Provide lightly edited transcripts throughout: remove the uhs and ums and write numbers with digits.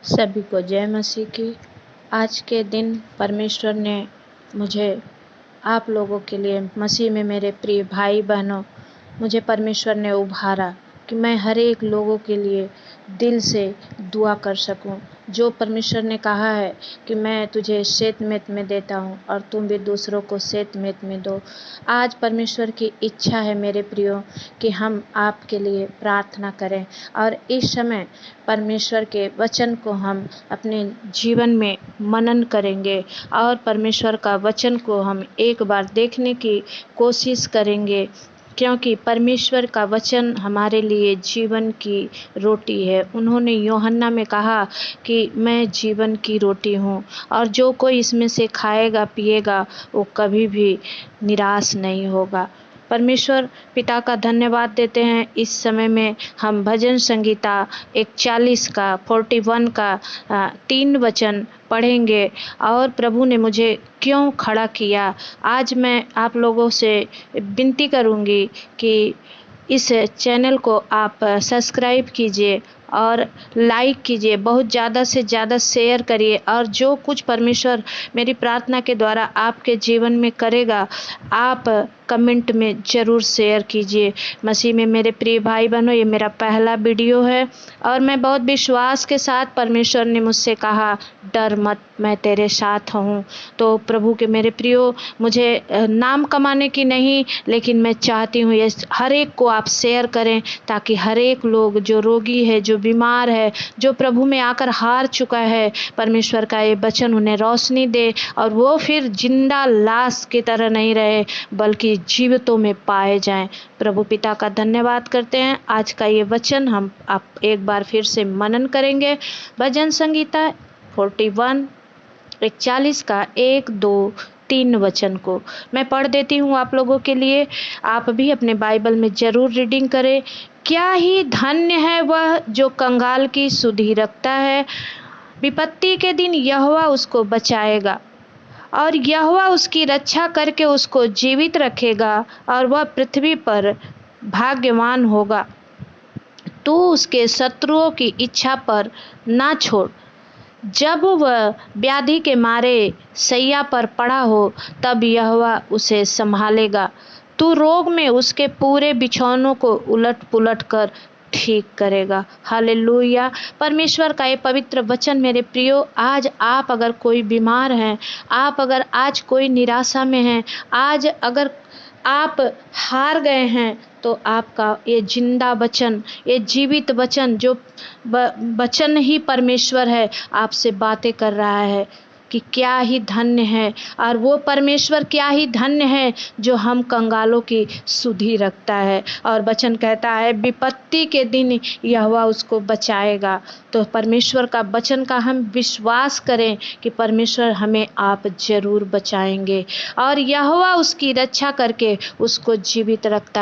सभी को जय मसीह की। आज के दिन परमेश्वर ने मुझे आप लोगों के लिए, मसीह में मेरे प्रिय भाई बहनों, मुझे परमेश्वर ने उभारा कि मैं हर एक लोगों के लिए दिल से दुआ कर सकूं। जो परमेश्वर ने कहा है कि मैं तुझे शेतमेत में देता हूं और तुम भी दूसरों को शेतमेत में दो। आज परमेश्वर की इच्छा है मेरे प्रियो कि हम आपके लिए प्रार्थना करें और इस समय परमेश्वर के वचन को हम अपने जीवन में मनन करेंगे और परमेश्वर का वचन को हम एक बार देखने की कोशिश करेंगे, क्योंकि परमेश्वर का वचन हमारे लिए जीवन की रोटी है। उन्होंने यूहन्ना में कहा कि मैं जीवन की रोटी हूँ और जो कोई इसमें से खाएगा पिएगा वो कभी भी निराश नहीं होगा। परमेश्वर पिता का धन्यवाद देते हैं। इस समय में हम भजन संगीता 41 का 41 का 3 वचन पढ़ेंगे और प्रभु ने मुझे क्यों खड़ा किया। आज मैं आप लोगों से विनती करूंगी कि इस चैनल को आप सब्सक्राइब कीजिए और लाइक कीजिए, बहुत ज़्यादा से ज़्यादा शेयर करिए और जो कुछ परमेश्वर मेरी प्रार्थना के द्वारा आपके जीवन में करेगा आप कमेंट में ज़रूर शेयर कीजिए। मसीह में मेरे प्रिय भाई बहनों, ये मेरा पहला वीडियो है और मैं बहुत विश्वास के साथ, परमेश्वर ने मुझसे कहा डर मत, मैं तेरे साथ हूँ। तो प्रभु के मेरे प्रियो, मुझे नाम कमाने की नहीं, लेकिन मैं चाहती हूँ ये हर एक को आप शेयर करें ताकि हर एक लोग जो रोगी है, जो बीमार है, जो प्रभु में आकर हार चुका है, परमेश्वर का ये वचन उन्हें रोशनी दे और वो फिर जिंदा लाश की तरह नहीं रहे बल्कि जीवितों में पाए जाएं। प्रभु पिता का धन्यवाद करते हैं। आज का ये वचन हम आप एक बार फिर से मनन करेंगे। भजन संगीता 41 का 1, 2, 3 वचन को मैं पढ़ देती हूँ आप लोगों के लिए। आप भी अपने बाइबल में जरूर रीडिंग करें। क्या ही धन्य है वह जो कंगाल की सुधि रखता है। विपत्ति के दिन यहोवा उसको बचाएगा और यहोवा उसकी रक्षा करके उसको जीवित रखेगा और वह पृथ्वी पर भाग्यवान होगा। तू उसके शत्रुओं की इच्छा पर ना छोड़। जब वह व्याधि के मारे सैया पर पड़ा हो तब यहोवा उसे संभालेगा। तू रोग में उसके पूरे बिछौनों को उलट पुलट कर ठीक करेगा। हालेलुया। परमेश्वर का ये पवित्र वचन मेरे प्रियो, आज आप अगर कोई बीमार हैं, आप अगर आज कोई निराशा में हैं, आज अगर आप हार गए हैं, तो आपका ये जिंदा वचन, ये जीवित वचन, जो वचन ही परमेश्वर है, आपसे बातें कर रहा है कि क्या ही धन्य है। और वो परमेश्वर क्या ही धन्य है जो हम कंगालों की सुधि रखता है। और वचन कहता है विपत्ति के दिन यहोवा उसको बचाएगा। तो परमेश्वर का वचन का हम विश्वास करें कि परमेश्वर हमें आप जरूर बचाएंगे और यहोवा उसकी रक्षा करके उसको जीवित रखता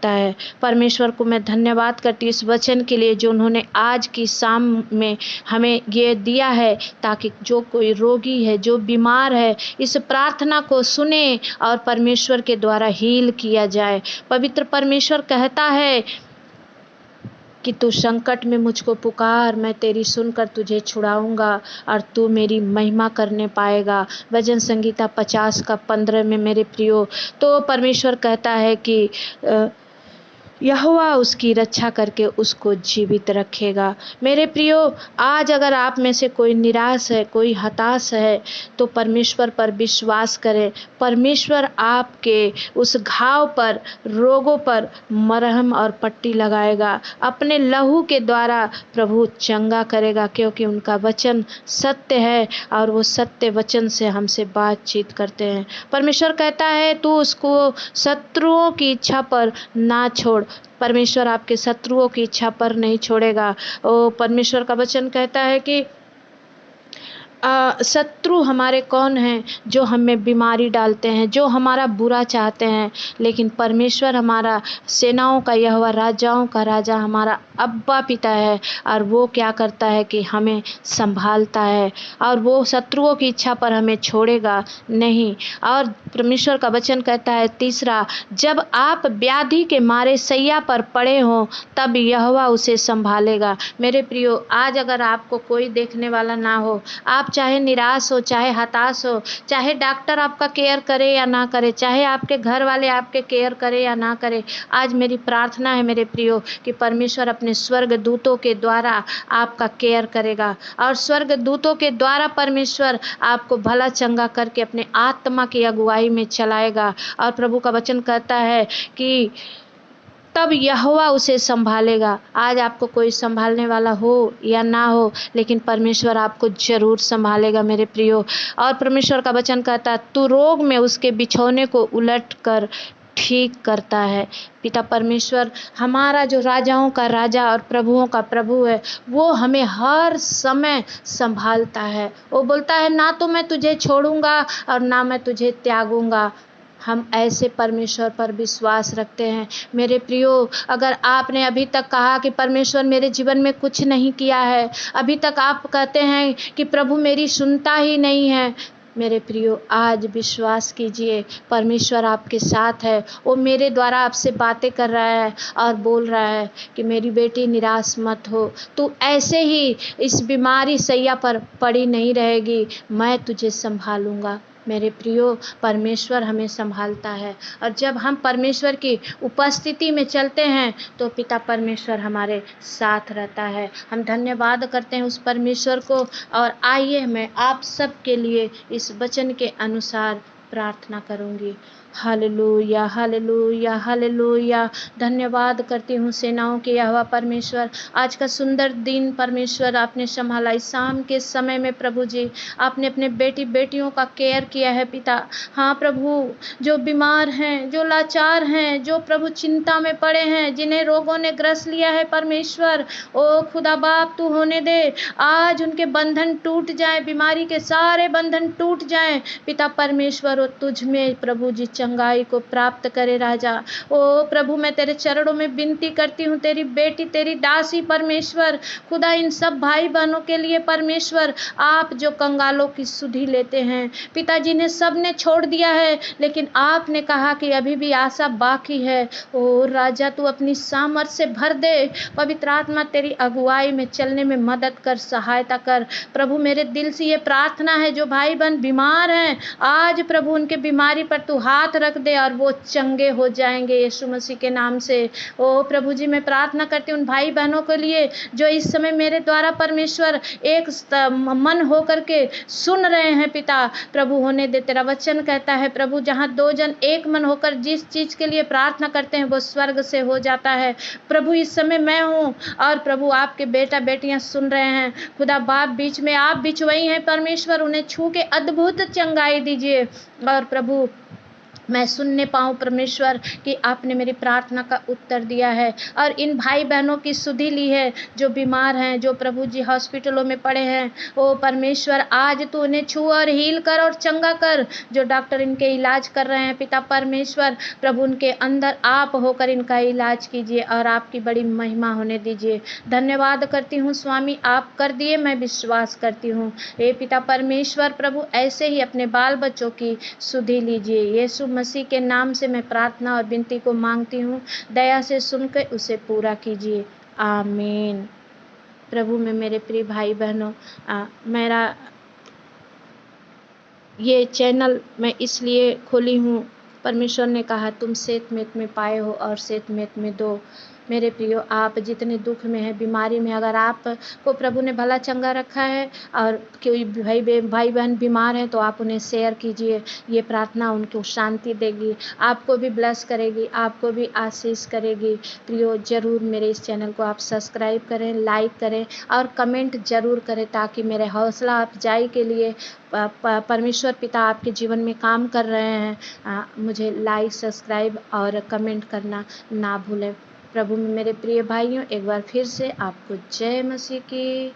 है। परमेश्वर को मैं धन्यवाद करती हूँ इस वचन के लिए जो उन्होंने आज की शाम में हमें ये दिया है, ताकि जो कोई रोगी है, जो बीमार है, इस प्रार्थना को सुने और परमेश्वर के द्वारा हील किया जाए। पवित्र परमेश्वर कहता है कि तू संकट में मुझको पुकार, मैं तेरी सुनकर तुझे छुड़ाऊंगा और तू मेरी महिमा करने पाएगा। भजन संगीता 50 का 15 में मेरे प्रियो, तो परमेश्वर कहता है कि यहोवा उसकी रक्षा करके उसको जीवित रखेगा। मेरे प्रियो, आज अगर आप में से कोई निराश है, कोई हताश है, तो परमेश्वर पर विश्वास करें। परमेश्वर आपके उस घाव पर, रोगों पर मरहम और पट्टी लगाएगा। अपने लहू के द्वारा प्रभु चंगा करेगा, क्योंकि उनका वचन सत्य है और वो सत्य वचन से हमसे बातचीत करते हैं। परमेश्वर कहता है तू उसको शत्रुओं की इच्छा पर ना छोड़। परमेश्वर आपके शत्रुओं की इच्छा पर नहीं छोड़ेगा। परमेश्वर का वचन कहता है कि शत्रु हमारे कौन हैं जो हमें बीमारी डालते हैं, जो हमारा बुरा चाहते हैं, लेकिन परमेश्वर हमारा सेनाओं का यहोवा, राजाओं का राजा हमारा अब्बा पिता है, और वो क्या करता है कि हमें संभालता है, और वो शत्रुओं की इच्छा पर हमें छोड़ेगा नहीं। और परमेश्वर का वचन कहता है तीसरा, जब आप व्याधि के मारे सैया पर पड़े हों तब यहोवा उसे संभालेगा। मेरे प्रियो, आज अगर आपको कोई देखने वाला ना हो, आप चाहे निराश हो, चाहे हताश हो, चाहे डॉक्टर आपका केयर करे या ना करे, चाहे आपके घर वाले आपके केयर करे या ना करे, आज मेरी प्रार्थना है मेरे प्रियो कि परमेश्वर अपने स्वर्ग दूतों के द्वारा आपका केयर करेगा, और स्वर्ग दूतों के द्वारा परमेश्वर आपको भला चंगा करके अपने आत्मा की अगुवाई में चलाएगा। और प्रभु का वचन कहता है कि तब यहोवा उसे संभालेगा। आज आपको कोई संभालने वाला हो या ना हो, लेकिन परमेश्वर आपको जरूर संभालेगा मेरे प्रियो। और परमेश्वर का वचन कहता है, तू रोग में उसके बिछौने को उलट कर ठीक करता है। पिता परमेश्वर हमारा जो राजाओं का राजा और प्रभुओं का प्रभु है, वो हमें हर समय संभालता है। वो बोलता है, ना तो मैं तुझे छोड़ूंगा और ना मैं तुझे त्यागूंगा। हम ऐसे परमेश्वर पर विश्वास रखते हैं मेरे प्रियो। अगर आपने अभी तक कहा कि परमेश्वर मेरे जीवन में कुछ नहीं किया है, अभी तक आप कहते हैं कि प्रभु मेरी सुनता ही नहीं है, मेरे प्रियो आज विश्वास कीजिए, परमेश्वर आपके साथ है। वो मेरे द्वारा आपसे बातें कर रहा है और बोल रहा है कि मेरी बेटी निराश मत हो, तू ऐसे ही इस बीमारी सैया पर पड़ी नहीं रहेगी, मैं तुझे संभालूंगा। मेरे प्रियो, परमेश्वर हमें संभालता है, और जब हम परमेश्वर की उपस्थिति में चलते हैं तो पिता परमेश्वर हमारे साथ रहता है। हम धन्यवाद करते हैं उस परमेश्वर को। और आइए मैं आप सब के लिए इस वचन के अनुसार प्रार्थना करूंगी। Hallelujah, hallelujah, hallelujah. धन्यवाद करती हूँ सेनाओं के यहोवा परमेश्वर, आज का सुंदर दिन परमेश्वर आपने संभाला। इस शाम के समय में प्रभु जी आपने अपने बेटी बेटियों का केयर किया है पिता। हाँ प्रभु, जो बीमार हैं, जो लाचार हैं, जो प्रभु चिंता में पड़े हैं, जिन्हें रोगों ने ग्रस लिया है परमेश्वर, ओ खुदा बाप तू होने दे, आज उनके बंधन टूट जाए, बीमारी के सारे बंधन टूट जाएं पिता परमेश्वर। ओ तुझ में प्रभु जी चंगाई को प्राप्त करे राजा। ओ प्रभु, मैं तेरे चरणों में विनती करती हूँ, तेरी बेटी तेरी दासी परमेश्वर, खुदा इन सब भाई बहनों के लिए परमेश्वर, आप जो कंगालों की सुधि लेते हैं पिताजी ने सब ने छोड़ दिया है, लेकिन आपने कहा कि अभी भी आशा बाकी है। ओ राजा, तू अपनी सामर्थ से भर दे, पवित्र आत्मा तेरी अगुवाई में चलने में मदद कर, सहायता कर प्रभु। मेरे दिल से ये प्रार्थना है, जो भाई बहन बीमार हैं, आज प्रभु उनके बीमारी पर तू हाथ रख दे और वो चंगे हो जाएंगे यीशु मसीह के नाम से। ओ प्रभु जी, मैं प्रार्थना करती हूँ उन भाई बहनों के लिए जो इस समय मेरे द्वारा परमेश्वर एक मन होकर के सुन रहे हैं पिता। प्रभु होने दे, तेरा वचन कहता है प्रभु, जहाँ दो जन एक मन होकर जिस चीज के लिए प्रार्थना करते हैं वो स्वर्ग से हो जाता है। प्रभु इस समय मैं हूँ और प्रभु आपके बेटा बेटियां सुन रहे हैं, खुदा बाप बीच में आप बिछुई हैं परमेश्वर, उन्हें छू के अद्भुत चंगाई दीजिए। और प्रभु मैं सुनने पाऊँ परमेश्वर कि आपने मेरी प्रार्थना का उत्तर दिया है, और इन भाई बहनों की सुधि ली है जो बीमार हैं, जो प्रभु जी हॉस्पिटलों में पड़े हैं। ओ परमेश्वर, आज तू उन्हें छू और हील कर और चंगा कर, जो डॉक्टर इनके इलाज कर रहे हैं पिता परमेश्वर, प्रभु उनके अंदर आप होकर इनका इलाज कीजिए और आपकी बड़ी महिमा होने दीजिए। धन्यवाद करती हूँ स्वामी, आप कर दिए, मैं विश्वास करती हूँ। हे पिता परमेश्वर, प्रभु ऐसे ही अपने बाल बच्चों की सुधि लीजिए। यीशु मसीह के नाम से मैं प्रार्थना और विनती को मांगती हूँ, दया से सुनकर उसे पूरा कीजिए, आमीन। प्रभु में मेरे प्रिय भाई बहनों, मेरा ये चैनल मैं इसलिए खोली हूँ, परमेश्वर ने कहा तुम सेत मेत में पाए हो और सेत मेत में दो। मेरे प्रियो, आप जितने दुख में हैं, बीमारी में, अगर आप को प्रभु ने भला चंगा रखा है और कोई भाई बहन बीमार हैं तो आप उन्हें शेयर कीजिए। ये प्रार्थना उनको शांति देगी, आपको भी ब्लेस करेगी, आपको भी आशीष करेगी। प्रियो, ज़रूर मेरे इस चैनल को आप सब्सक्राइब करें, लाइक करें और कमेंट ज़रूर करें, ताकि मेरे हौसला अफजाई के लिए परमेश्वर पिता आपके जीवन में काम कर रहे हैं। मुझे लाइक, सब्सक्राइब और कमेंट करना ना भूलें। प्रभु में मेरे प्रिय भाइयों, एक बार फिर से आपको जय मसीह की।